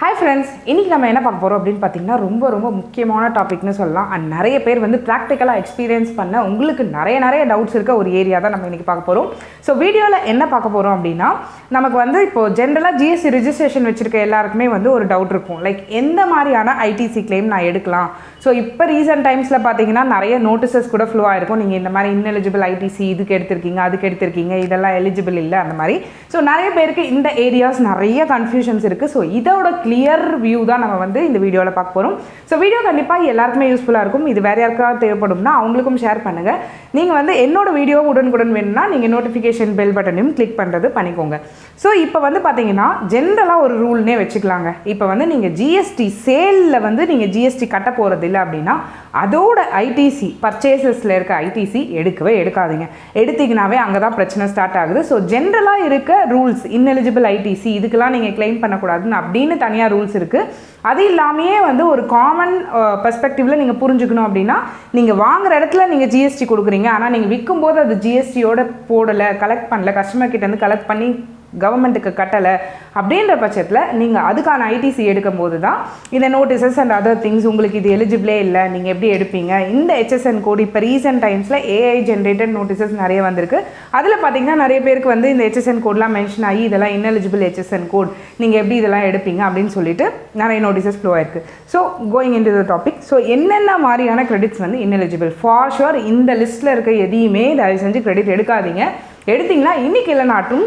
Hi friends, இன்னைக்கு நம்ம என்ன பார்க்க போறோம் அப்படினு பாத்தீங்கன்னா ரொம்ப முக்கியமான டாபிக்னு சொல்லலாம். and நிறைய பேர் வந்து பிராக்டிகலா எக்ஸ்பீரியன்ஸ் பண்ண உங்களுக்கு நிறைய டவுட்ஸ் இருக்க ஒரு ஏரியா தான் நம்ம இன்னைக்கு பார்க்க போறோம். சோ வீடியோல என்ன பார்க்க போறோம் அப்படினா நமக்கு வந்து இப்போ ஜெனரலா GST ரெஜிஸ்ட்ரேஷன் வச்சிருக்க எல்லாருக்குமே வந்து ஒரு டவுட் இருக்கும். லைக் எந்த மாதிரியான ITC கிளைம் நான் எடுக்கலாம். சோ இப்போ ரீசன்ட் டைம்ஸ்ல பாத்தீங்கன்னா நிறைய நோட்டிசஸ் கூட ஃப்ளோ ஆயிருக்கும். நீங்க இந்த மாதிரி ineligible ITC இதுக்கு எடுத்துர்க்கீங்க, அதுக்கு எடுத்துர்க்கீங்க, இதெல்லாம் எலிஜிபிள் இல்ல அந்த மாதிரி. சோ நிறைய பேருக்கு இந்த ஏரியாஸ் நிறைய கன்ஃபியூஷன்ஸ் இருக்கு. சோ இதோட clear view தான் நம்ம வந்து இந்த வீடியோல பார்க்க போறோம். சோ வீடியோ கண்டிப்பா எல்லாருக்குமே யூஸ்ஃபுல்லா இருக்கும். இது வேற யாருக்காவது தேவைப்படும்னா அவங்களுக்கும் ஷேர் பண்ணுங்க. நீங்க வந்து என்னோட வீடியோ உடனுக்குடன் வேணும்னா நீங்க நோட்டிஃபிகேஷன் பெல் பட்டனையும் கிளிக் பண்றது பண்ணிக்கோங்க. சோ இப்போ வந்து பாத்தீங்கன்னா ஜெனரலா ஒரு ரூல்னே வெச்சுக்கலாங்க. இப்போ வந்து நீங்க GST சேல்ல வந்து நீங்க GST கட்ட போறது இல்ல அப்படினா அதோட ITC பர்ச்சேசஸ்ல இருக்க ITC எடுக்கவே எடுக்காதீங்க. எடுத்தீங்கனாவே அங்க தான் பிரச்சனை ஸ்டார்ட் ஆகுது. சோ ஜெனரலா இருக்க ரூல்ஸ் ineligible ITC இதுக்கெல்லாம் நீங்க கிளைம் பண்ண கூடாதுன்னு அப்படினு தனியா ரூல்ஸ் இருக்கு. அது இல்லாமயே வந்து ஒரு காமன் பெர்ஸ்பெக்டிவ்ல நீங்க புரிஞ்சுக்கணும் அப்படினா நீங்க வாங்குற இடத்துல நீங்க GST கொடுக்குறீங்க, ஆனா நீங்க விக்கும்போது அது GSTயோட போடல, கலெக்ட் பண்ணல, கஸ்டமர் கிட்ட இருந்து கலெக்ட் பண்ணி கவர்மெண்ட்டுக்கு கட்டலை அப்படின்ற பட்சத்தில் நீங்கள் அதுக்கான ITC எடுக்கும்போது தான் இந்த நோட்டீசஸ் அண்ட் அதர் திங்ஸ் உங்களுக்கு இது எலிஜிபிளே இல்லை, நீங்கள் எப்படி எடுப்பீங்க. இந்த HSN கோட் இப்போ ரீசெண்ட் டைம்ஸில் AI ஜென்ரேட்டட் நோட்டீசஸ் நிறைய வந்திருக்கு. அதில் பார்த்தீங்கன்னா நிறைய பேருக்கு வந்து இந்த HSN கோட்லாம் மென்ஷன் ஆகி இதெல்லாம் ineligible HSN கோட், நீங்கள் எப்படி இதெல்லாம் எடுப்பீங்க அப்படின்னு சொல்லிட்டு நிறைய நோட்டீசஸ் ஃப்ளோ ஆயிருக்கு. So going in to the topic. So என்னென்ன மாதிரியான கிரெடிட்ஸ் வந்து ineligible ஃபார் ஷுர் இந்த லிஸ்ட்டில் இருக்க எதையுமே தயவு செஞ்சு கிரெடிட் எடுக்காதீங்க. எடுத்தீங்கன்னா இன்னைக்கு இல்லைனாட்டும்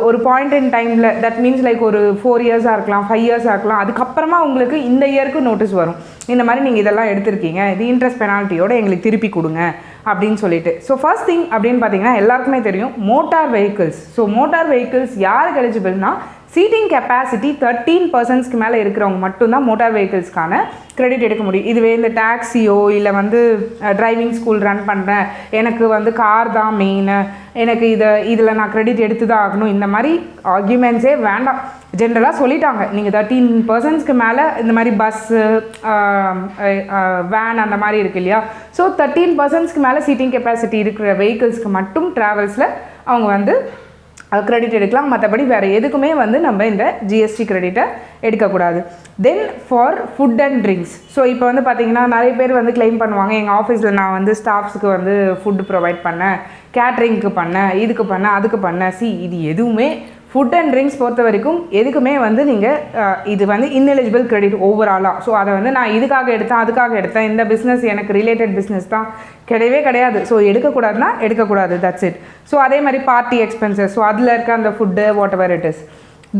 ஒரு பாயிண்ட் இன் டைமில், தட் மீன்ஸ் லைக் ஒரு 4 இயர்ஸாக இருக்கலாம், 5 இயர்ஸாக இருக்கலாம், அதுக்கப்புறமா உங்களுக்கு இந்த இயருக்கு நோட்டீஸ் வரும். இந்த மாதிரி நீங்கள் இதெல்லாம் எடுத்திருக்கீங்க, இது இன்ட்ரெஸ்ட் பெனால்ட்டியோட எங்களுக்கு திருப்பி கொடுங்க அப்படின்னு சொல்லிட்டு. ஸோ ஃபர்ஸ்ட் திங் அப்படின்னு பார்த்தீங்கன்னா எல்லாருக்குமே தெரியும் motor vehicles. So motor vehicles யாருக்கு எலிஜிபிள்னா சீட்டிங் கெப்பாசிட்டி 13% மேலே இருக்கிறவங்க மட்டும்தான் மோட்டார் வெஹிக்கிள்ஸ்க்கான கிரெடிட் எடுக்க முடியும். இதுவே இந்த டாக்ஸியோ இல்லை வந்து டிரைவிங் ஸ்கூல் ரன் பண்ணுறேன், எனக்கு வந்து கார் தான் மெயின், எனக்கு இதில் நான் கிரெடிட் எடுத்து தான் ஆகணும், இந்த மாதிரி ஆர்கியூமெண்ட்ஸே வேண்டாம். ஜென்ரலாக சொல்லிட்டாங்க நீங்கள் 13% மேலே இந்த மாதிரி பஸ்ஸு வேன் அந்த மாதிரி இருக்கு இல்லையா. ஸோ 13% மேலே சீட்டிங் கெப்பாசிட்டி இருக்கிற வெஹிக்கிள்ஸ்க்கு மட்டும் ட்ராவல்ஸில் அவங்க வந்து கிரெடிட் எடுக்கலாம். மற்றபடி வேறு எதுக்குமே வந்து நம்ம இந்த GST கிரெடிட்டை எடுக்கக்கூடாது. தென் for food and drinks. So இப்போ வந்து பார்த்திங்கன்னா நிறைய பேர் வந்து கிளைம் பண்ணுவாங்க, எங்கள் ஆஃபீஸில் நான் வந்து ஸ்டாஃப்ஸுக்கு வந்து ஃபுட்டு ப்ரொவைட் பண்ணேன், கேட்ரிங்க்கு பண்ணேன், இதுக்கு பண்ணேன், அதுக்கு பண்ணேன். இது எதுவுமே ஃபுட் அண்ட் ட்ரிங்க்ஸ் பொறுத்த வரைக்கும் எதுக்குமே வந்து நீங்கள் இது வந்து ineligible கிரெடிட் ஓவராலாக. ஸோ அதை வந்து நான் இதுக்காக எடுத்தேன், அதுக்காக எடுத்தேன், இந்த பிஸ்னஸ் எனக்கு ரிலேட்டட் பிஸ்னஸ் தான், கிடையவே கிடையாது. ஸோ எடுக்கக்கூடாதுன்னா எடுக்கக்கூடாது, தட்ஸ் இட். ஸோ அதே மாதிரி பார்ட்டி எக்ஸ்பென்சஸ், ஸோ அதில் இருக்க அந்த food what ever it is.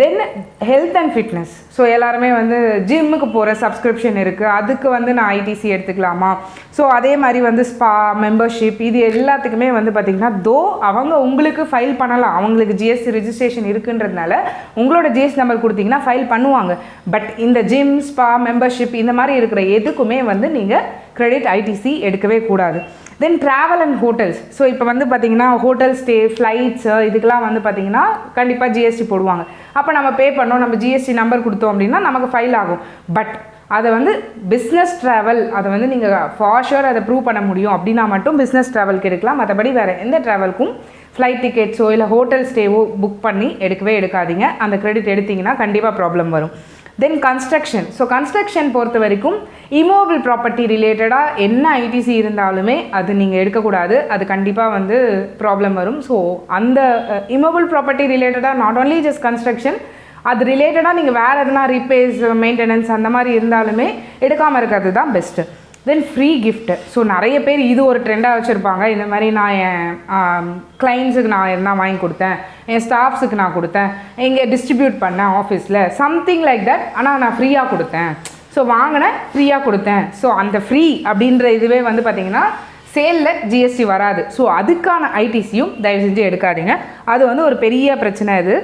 Then health and fitness. So எல்லாருமே வந்து ஜிம்முக்கு போகிற சப்ஸ்கிரிப்ஷன் இருக்குது, அதுக்கு வந்து நான் ITC எடுத்துக்கலாமா. ஸோ அதே மாதிரி வந்து ஸ்பா மெம்பர்ஷிப், இது எல்லாத்துக்குமே வந்து பார்த்திங்கன்னா அவங்க உங்களுக்கு ஃபைல் பண்ணலாம், அவங்களுக்கு GST ரெஜிஸ்ட்ரேஷன் இருக்குன்றதுனால உங்களோட GST நம்பர் கொடுத்தீங்கன்னா ஃபைல் பண்ணுவாங்க. பட் இந்த ஜிம், ஸ்பா மெம்பர்ஷிப் இந்த மாதிரி இருக்கிற எதுக்குமே வந்து நீங்கள் கிரெடிட் ITC எடுக்கவே கூடாது. தென் ட்ராவல் அண்ட் ஹோட்டல்ஸ். ஸோ இப்போ வந்து பார்த்திங்கன்னா ஹோட்டல் ஸ்டே, ஃப்ளைட்ஸு இதுக்கெலாம் வந்து பார்த்திங்கன்னா கண்டிப்பாக GST போடுவாங்க. அப்போ நம்ம பே பண்ணோம், நம்ம GST நம்பர் கொடுத்தோம் அப்படின்னா நமக்கு ஃபைல் ஆகும். பட் அதை வந்து பிஸ்னஸ் ட்ராவல், அதை வந்து நீங்கள் ஃபார் ஷுர் அதை ப்ரூவ் பண்ண முடியும் அப்படின்னா மட்டும் பிஸ்னஸ் ட்ராவலுக்கு எடுக்கலாம். மற்றபடி வேறு எந்த ட்ராவலுக்கும் ஃப்ளைட் டிக்கெட்ஸோ இல்லை ஹோட்டல் ஸ்டேவோ புக் பண்ணி எடுக்கவே எடுக்காதீங்க. அந்த கிரெடிட் எடுத்திங்கன்னா கண்டிப்பாக ப்ராப்ளம் வரும். தென் கன்ஸ்ட்ரக்ஷன். ஸோ கன்ஸ்ட்ரக்ஷன் பொறுத்த வரைக்கும் இமூவபிள் ப்ராப்பர்ட்டி ரிலேட்டடாக என்ன ITC இருந்தாலுமே அது நீங்கள் எடுக்கக்கூடாது, அது கண்டிப்பாக வந்து ப்ராப்ளம் வரும். ஸோ அந்த இமூவபிள் ப்ராப்பர்ட்டி ரிலேட்டடாக நாட் ஓன்லி ஜஸ்ட் கன்ஸ்ட்ரக்ஷன், அது ரிலேட்டடாக நீங்கள் வேறு எதுனா ரிப்பேர்ஸ், மெயின்டெனன்ஸ் அந்த மாதிரி இருந்தாலுமே எடுக்காமல் இருக்கிறது தான் பெஸ்ட்டு. தென் ஃப்ரீ கிஃப்ட்டு. ஸோ நிறைய பேர் இது ஒரு ட்ரெண்டாக வச்சுருப்பாங்க, இந்த மாதிரி நான் என் கிளைண்ட்ஸுக்கு நான் என்ன வாங்கி கொடுத்தேன், என் ஸ்டாஃப்ஸுக்கு நான் கொடுத்தேன், இங்கே டிஸ்ட்ரிபியூட் பண்ணேன் ஆஃபீஸில், சம்திங் லைக் தட், ஆனால் நான் ஃப்ரீயாக கொடுத்தேன், ஸோ வாங்கினேன் ஃப்ரீயாக கொடுத்தேன். ஸோ அந்த ஃப்ரீ அப்படின்ற இதுவே வந்து பார்த்திங்கன்னா சேலில் GST வராது. ஸோ அதுக்கான ITCயும் தயவு செஞ்சு எடுக்காதீங்க, அது வந்து ஒரு பெரிய பிரச்சனை இது.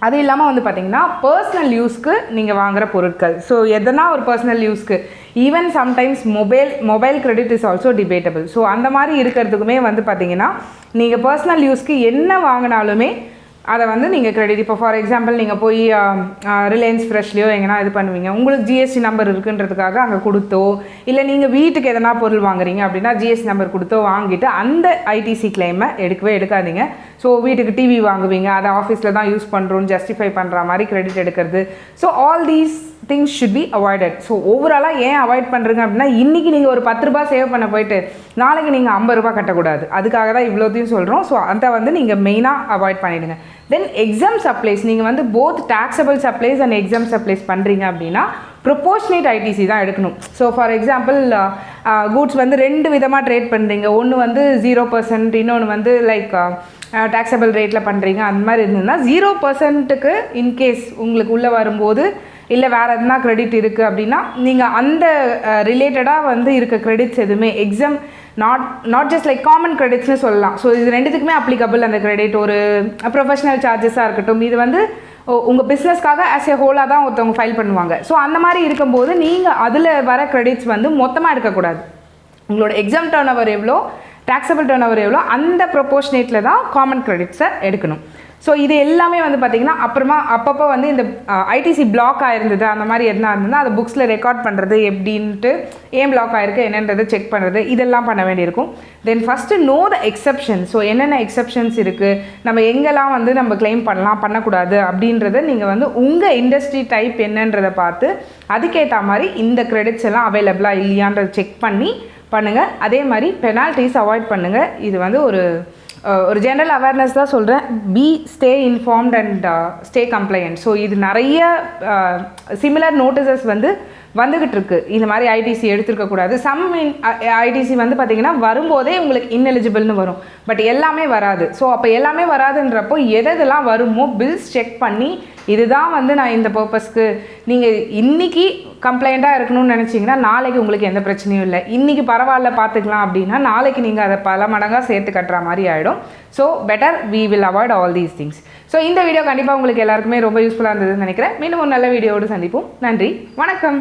அது இல்லாமல் வந்து பார்த்திங்கன்னா பர்சனல் யூஸ்க்கு நீங்கள் வாங்குகிற பொருட்கள். ஸோ எதனா ஒரு பர்சனல் யூஸ்க்கு, even sometimes mobile credit is also debatable. So அந்த மாதிரி இருக்கிறதுக்குமே வந்து பார்த்திங்கன்னா நீங்கள் பர்சனல் யூஸ்க்கு என்ன வாங்கினாலுமே அதை வந்து நீங்கள் கிரெடிட் இப்போ ஃபார் எக்ஸாம்பிள் நீங்கள் போய் ரிலையன்ஸ் ஃப்ரெஷ்லேயோ எங்கன்னா இது பண்ணுவீங்க, உங்களுக்கு ஜிஎஸ்டி நம்பர் இருக்குன்றதுக்காக அங்கே கொடுத்தோ, இல்லை நீங்கள் வீட்டுக்கு எதனா பொருள் வாங்குறீங்க அப்படின்னா ஜிஎஸ்டி நம்பர் கொடுத்தோ வாங்கிட்டு அந்த ஐடிசி கிளைமை எடுக்காதீங்க. ஸோ வீட்டுக்கு டிவி வாங்குவீங்க, அதை ஆஃபீஸில் தான் யூஸ் பண்ணுறோன்னு ஜஸ்டிஃபை பண்ணுற மாதிரி கிரெடிட் எடுக்கிறது. So all these things should be avoided. So ஓவராலாக ஏன் அவாய்ட் பண்ணுறீங்க அப்படின்னா, இன்றைக்கி நீங்கள் ஒரு 10 ரூபா சேவ் பண்ண போயிட்டு நாளைக்கு நீங்கள் 50 ரூபா கட்டக்கூடாது. அதுக்காக தான் இவ்வளோத்தையும் சொல்கிறோம். ஸோ அதை வந்து நீங்கள் மெயினாக அவாய்ட் பண்ணிவிடுங்க. தென் எக்ஸாம் சப்ளைஸ், நீங்கள் வந்து both taxable supplies and exam supplies பண்ணுறீங்க அப்படின்னா ப்ரொபோர்ஷனேட் ஐடிசி தான் எடுக்கணும். ஸோ ஃபார் எக்ஸாம்பிள் கூட்ஸ் வந்து 2 விதமாக ட்ரேட் பண்ணுறீங்க. ஒன்று வந்து 0%, இன்னொன்று வந்து லைக் டாக்ஸபிள் ரேட்டில் பண்ணுறீங்க. அந்த மாதிரி இருந்ததுன்னா 0%க்கு இன்கேஸ் உங்களுக்கு உள்ளே வரும்போது இல்லை வேறு எதுனா கிரெடிட் இருக்குது அப்படின்னா நீங்கள் அந்த ரிலேட்டடாக வந்து இருக்க கிரெடிட்ஸ் எதுவுமே exam not just like common கிரெடிட்ஸ்னு சொல்லலாம். ஸோ இது ரெண்டுத்துக்குமே அப்ளிகபிள். அந்த கிரெடிட் ஒரு ப்ரொஃபஷனல் சார்ஜஸாக இருக்கட்டும், இது வந்து உங்கள் பிஸ்னஸ்க்காக ஆஸ் ஏ ஹோலாக தான் ஒருத்தவங்க ஃபைல் பண்ணுவாங்க. ஸோ அந்த மாதிரி இருக்கும்போது நீங்கள் அதில் வர கிரெடிட்ஸ் வந்து மொத்தமாக எடுக்கக்கூடாது. உங்களோட எக்ஸாம் டர்ன் ஓவர் எவ்வளோ, டாக்ஸபிள் டர்ன் ஓவர் எவ்வளோ, அந்த ப்ரொபோர்ஷனேட்டில் தான் காமன் கிரெடிட்ஸை எடுக்கணும். ஸோ இது எல்லாமே வந்து பார்த்திங்கன்னா அப்புறமா அப்பப்போ வந்து இந்த ஐடிசி பிளாக் ஆயிருந்தது அந்த மாதிரி எதுனா இருந்ததுன்னா அதை புக்ஸில் ரெக்கார்ட் பண்ணுறது எப்படின்ட்டு, ஏன் பிளாக் ஆயிருக்கு என்னன்றதை செக் பண்ணுறது, இதெல்லாம் பண்ண வேண்டியிருக்கும். தென் ஃபஸ்ட்டு நோ த எக்ஸப்ஷன். ஸோ என்னென்ன எக்ஸப்ஷன்ஸ் இருக்குது, நம்ம எங்கெல்லாம் வந்து நம்ம கிளைம் பண்ணலாம் பண்ணக்கூடாது அப்படின்றத நீங்கள் வந்து உங்கள் இண்டஸ்ட்ரி டைப் என்னன்றதை பார்த்து அதுக்கேற்ற மாதிரி இந்த கிரெடிட்ஸ் எல்லாம் அவைலபிளாக இல்லையான்றதை செக் பண்ணி பண்ணுங்கள். அதே மாதிரி பெனால்ட்டிஸ் அவாய்ட் பண்ணுங்கள். இது வந்து ஒரு ஜென்ரல் அவேர்னஸ் தான் சொல்கிறேன். Stay informed and stay compliant. So இது நிறைய சிமிலர் நோட்டீசஸ் வந்து வந்துக்கிட்டு இருக்குது. இந்த மாதிரி ஐடிசி எடுத்துருக்கக்கூடாது. சம் ஐடிசி வந்து பார்த்திங்கன்னா வரும்போதே உங்களுக்கு இன்எலிஜிபிள்னு வரும், பட் எல்லாமே வராது. ஸோ அப்போ எல்லாமே வராதுன்றப்போ எதெல்லாம் வருமோ பில்ஸ் செக் பண்ணி இதுதான் வந்து நான் இந்த பர்பஸ்க்கு, நீங்கள் இன்றைக்கி கம்ப்ளைண்ட்டாக இருக்கணும்னு நினச்சிங்கன்னா நாளைக்கு உங்களுக்கு எந்த பிரச்சனையும் இல்லை. இன்றைக்கி பரவாயில்ல பார்த்துக்கலாம் அப்படின்னா நாளைக்கு நீங்கள் அதை பல மடங்காக சேர்த்து கட்டுற மாதிரி ஆகிடும். So better we will avoid all these things. So இந்த வீடியோ கண்டிப்பாக உங்களுக்கு எல்லாருக்குமே ரொம்ப யூஸ்ஃபுல்லாக இருந்ததுன்னு நினைக்கிறேன். மீண்டும் ஒரு நல்ல வீடியோவோடு சந்திப்போம். நன்றி, வணக்கம்.